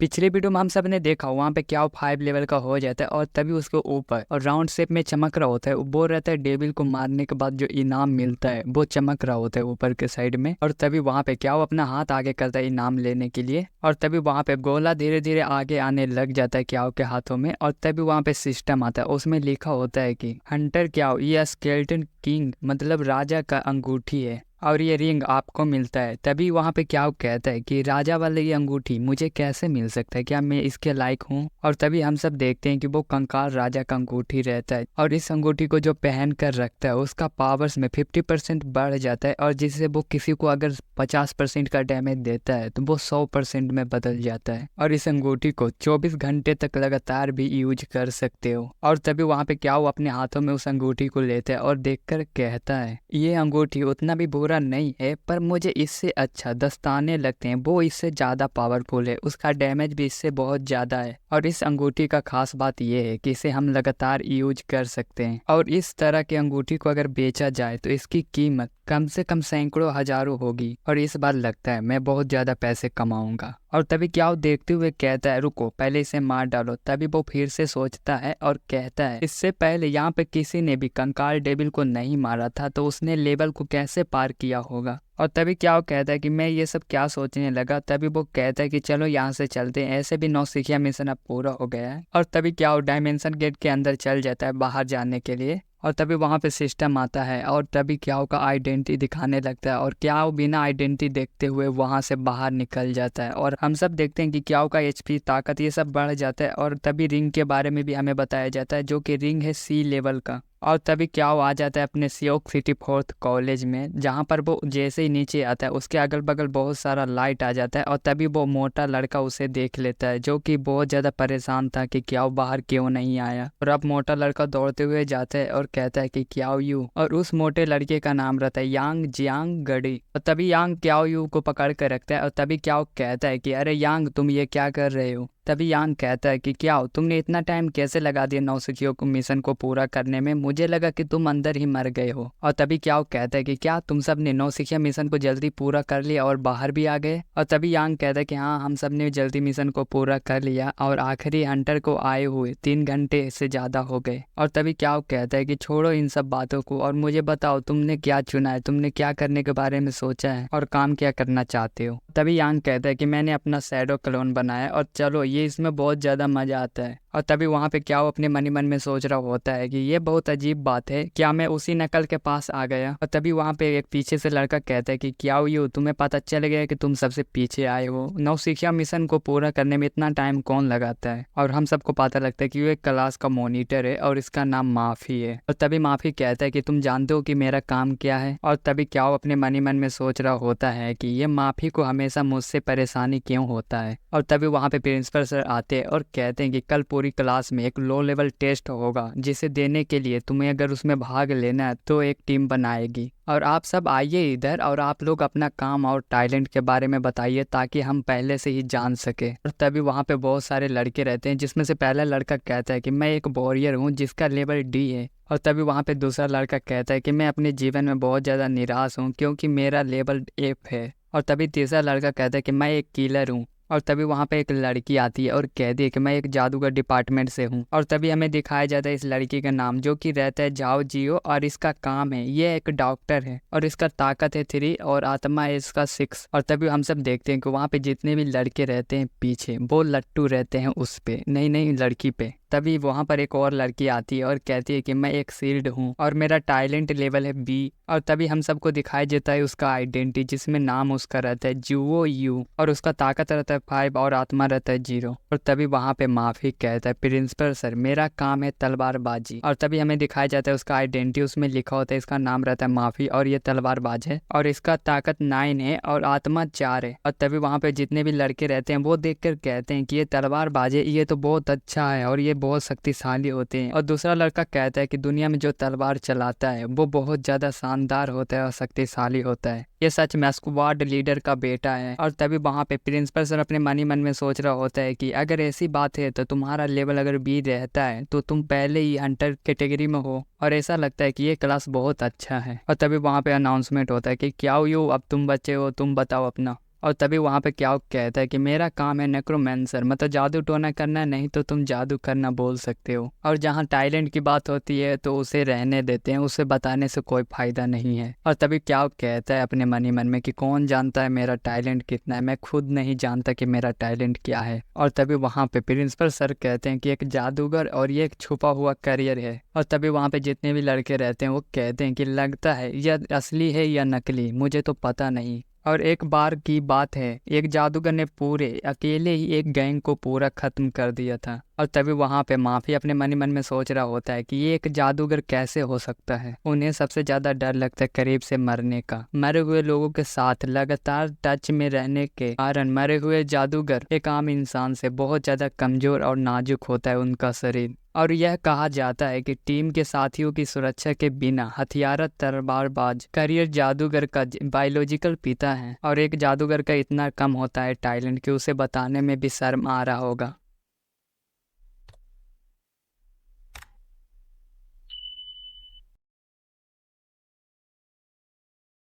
पिछले वीडियो में हम सब ने देखा वहाँ पे क्या 5 लेवल का हो जाता है और तभी उसके ऊपर और राउंड शेप में चमक रहा होता है। वो बोल रहता है डेविल को मारने के बाद जो इनाम मिलता है वो चमक रहा होता है ऊपर के साइड में। और तभी वहाँ पे क्या वो अपना हाथ आगे करता है इनाम लेने के लिए और तभी वहाँ पे गोला धीरे धीरे आगे आने लग जाता है क्या के हाथों में। और तभी वहाँ पे सिस्टम आता है, उसमें लिखा होता है कि हंटर क्या ये स्केलेटन किंग मतलब राजा का अंगूठी है और ये रिंग आपको मिलता है। तभी वहाँ पे क्या कहता है कि राजा वाले ये अंगूठी मुझे कैसे मिल सकता है, क्या मैं इसके लायक हूँ। और तभी हम सब देखते हैं कि वो कंकाल राजा का अंगूठी रहता है और इस अंगूठी को जो पहन कर रखता है उसका पावर्स में 50% बढ़ जाता है और जिससे वो किसी को अगर 50% का डैमेज देता है तो वो 100% में बदल जाता है। और इस अंगूठी को 24 घंटे तक लगातार भी यूज कर सकते हो। और तभी वहाँ पे क्या वो अपने हाथों में उस अंगूठी को लेता है और देखकर कहता है ये अंगूठी उतना भी बुरा नहीं है पर मुझे इससे अच्छा दस्ताने लगते हैं, वो इससे ज्यादा पावरफुल है, उसका डैमेज भी इससे बहुत ज्यादा है। और इस अंगूठी का खास बात यह है कि इसे हम लगातार यूज कर सकते हैं और इस तरह की अंगूठी को अगर बेचा जाए तो इसकी कीमत कम से कम सैकड़ों हजारों होगी और इस बार लगता है मैं बहुत ज्यादा पैसे कमाऊंगा। और तभी क्या वो देखते हुए कहता है रुको पहले इसे मार डालो। तभी वो फिर से सोचता है और कहता है इससे पहले यहाँ पे किसी ने भी कंकाल डेविल को नहीं मारा था तो उसने लेवल को कैसे पार किया होगा। और तभी क्या वो कहता है कि मैं ये सब क्या सोचने लगा। तभी वो कहता है कि चलो यहाँ से चलते हैं, ऐसे भी नौसिखिया मिशन अब पूरा हो गया है। और तभी क्या वो डायमेंशन गेट के अंदर चल जाता है बाहर जाने के लिए और तभी वहाँ पे सिस्टम आता है और तभी क्या का आइडेंटिटी दिखाने लगता है और क्या वो बिना आइडेंटिटी देखते हुए वहाँ से बाहर निकल जाता है। और हम सब देखते हैं कि क्या का एचपी ताकत ये सब बढ़ जाता है और तभी रिंग के बारे में भी हमें बताया जाता है जो कि रिंग है सी लेवल का। और तभी क्या वो आ जाता है अपने सियोक सिटी फोर्थ कॉलेज में जहाँ पर वो जैसे ही नीचे आता है उसके अगल बगल बहुत सारा लाइट आ जाता है और तभी वो मोटा लड़का उसे देख लेता है जो कि बहुत ज़्यादा परेशान था कि क्या वो बाहर क्यों नहीं आया। और अब मोटा लड़का दौड़ते हुए जाता है और कहता है कि क्याओ यू, और उस मोटे लड़के का नाम रहता है यांग जियांग गड़ी। और तभी यांग क्याओ यू को पकड़ कर रखता है और तभी क्याओ कहता है कि अरे यांग तुम ये क्या कर रहे हो। तभी यांग कहता है कि क्या तुमने इतना टाइम कैसे लगा दिया नौसिखियों को मिशन को पूरा करने में, मुझे लगा कि तुम अंदर ही मर गए हो। और तभी क्या कहता है कि क्या तुम सब ने नौसिखिया मिशन को जल्दी पूरा कर लिया और बाहर भी आ गए। और तभी यांग कहता है कि हाँ हम सब ने जल्दी मिशन को पूरा कर लिया और आखिरी हंटर को आए हुए 3 घंटे से ज्यादा हो गए। और तभी क्या कहता है कि छोड़ो इन सब बातों को और मुझे बताओ तुमने क्या चुना है, तुमने क्या करने के बारे में सोचा है और काम क्या करना चाहते हो। तभी यांग कहता है कि मैंने अपना शैडो क्लोन बनाया और चलो ये इसमें बहुत ज़्यादा मज़ा आता है। और तभी वहाँ पे क्या वो अपने मन ही मन में सोच रहा होता है कि ये बहुत अजीब बात है, क्या मैं उसी नकल के पास आ गया। और तभी वहाँ पे एक पीछे से लड़का कहता है कि क्या यू तुम्हें पता चल गया कि तुम सबसे पीछे आए हो, नौसिखिया मिशन को पूरा करने में इतना टाइम कौन लगाता है। और हम सबको पता लगता है कि वो एक क्लास का मॉनिटर है और इसका नाम माफी है। और तभी माफी कहता है कि तुम जानते हो कि मेरा काम क्या है। और तभी क्या वो अपने मन ही मन में सोच रहा होता है कि ये माफी को हमेशा मुझसे परेशानी क्यों होता है। और तभी वहाँ पे प्रिंसिपल सर आते हैं और कहते हैं कि कल पूरी क्लास में एक लो लेवल टेस्ट होगा जिसे देने के लिए तुम्हें अगर उसमें भाग लेना है तो एक टीम बनाएगी और आप सब आइए इधर और आप लोग अपना काम और टैलेंट के बारे में बताइए ताकि हम पहले से ही जान सके। और तभी वहाँ पे बहुत सारे लड़के रहते हैं जिसमें से पहला लड़का कहता है कि मैं एक वॉरियर हूँ जिसका लेवल डी है। और तभी वहाँ पे दूसरा लड़का कहता है कि मैं अपने जीवन में बहुत ज़्यादा निराश हूँ क्योंकि मेरा लेवल एफ है। और तभी तीसरा लड़का कहता है कि मैं एक किलर हूँ। और तभी वहाँ पे एक लड़की आती है और कहती है कि मैं एक जादूगर डिपार्टमेंट से हूँ। और तभी हमें दिखाया जाता है इस लड़की का नाम जो कि रहता है जाओ जियो और इसका काम है ये एक डॉक्टर है और इसका ताकत है 3 और आत्मा है इसका 6। और तभी हम सब देखते हैं कि वहाँ पे जितने भी लड़के रहते हैं पीछे वो लट्टू रहते हैं उस पे, नहीं लड़की पे। तभी वहाँ पर एक और लड़की आती है और कहती है कि मैं एक शील्ड हूँ और मेरा टैलेंट लेवल है बी। और तभी हम सबको दिखाया जाता है उसका आइडेंटिटी जिसमें नाम उसका रहता है जुओ यू और उसका ताकत रहता है 5 और आत्मा रहता है 0। और तभी वहाँ पे माफी कहता है प्रिंसिपल सर मेरा काम है तलवारबाजी। और तभी हमें दिखाया जाता है उसका आइडेंटिटी, उसमें लिखा होता है इसका नाम रहता है माफी और ये तलवारबाज है और इसका ताकत 9 है और आत्मा 4 है। और तभी वहाँ पे जितने भी लड़के रहते हैं वो देख कर कहते हैं कि ये तलवारबाज है, ये तो बहुत अच्छा है और ये बहुत शक्तिशाली होते हैं। और दूसरा लड़का कहता है कि दुनिया में जो तलवार चलाता है वो बहुत ज्यादा शानदार होता है और शक्तिशाली होता है, ये सच में स्क्वाड लीडर का बेटा है। और तभी वहाँ पे प्रिंसिपल सर अपने मन ही मन में सोच रहा होता है कि अगर ऐसी बात है तो तुम्हारा लेवल अगर बी रहता है तो तुम पहले ही हंटर कैटेगरी में हो और ऐसा लगता है कि ये क्लास बहुत अच्छा है। और तभी वहाँ पे अनाउंसमेंट होता है कि क्या यू अब तुम बच्चे हो, तुम बताओ अपना। और तभी वहाँ पे क्या कहता है कि मेरा काम है नेक्रोमेंसर, मतलब जादू टोना करना, नहीं तो तुम जादू करना बोल सकते हो। और जहाँ टाइलेंट की बात होती है तो उसे रहने देते हैं, उसे बताने से कोई फायदा नहीं है। और तभी क्या कहता है अपने मन ही मन में कि कौन जानता है मेरा टैलेंट कितना है, मैं खुद नहीं जानता कि मेरा टैलेंट क्या है। और तभी वहाँ पे प्रिंसिपल सर कहते हैं कि एक जादूगर और ये एक छुपा हुआ करियर है। और तभी वहाँ पे जितने भी लड़के रहते हैं वो कहते हैं कि लगता है यह असली है या नकली, मुझे तो पता नहीं। और एक बार की बात है, एक जादूगर ने पूरे अकेले ही एक गैंग को पूरा खत्म कर दिया था। और तभी वहाँ पे माफी अपने मन ही मन में सोच रहा होता है कि ये एक जादूगर कैसे हो सकता है। उन्हें सबसे ज्यादा डर लगता है करीब से मरने का। मरे हुए लोगों के साथ लगातार टच में रहने के कारण मरे हुए जादूगर एक आम इंसान से बहुत ज्यादा कमजोर और नाजुक होता है उनका शरीर। और यह कहा जाता है कि टीम के साथियों की सुरक्षा के बिना हथियारत तलवारबाज करियर जादूगर का बायोलॉजिकल पिता है। और एक जादूगर का इतना कम होता है टैलेंट कि उसे बताने में भी शर्म आ रहा होगा।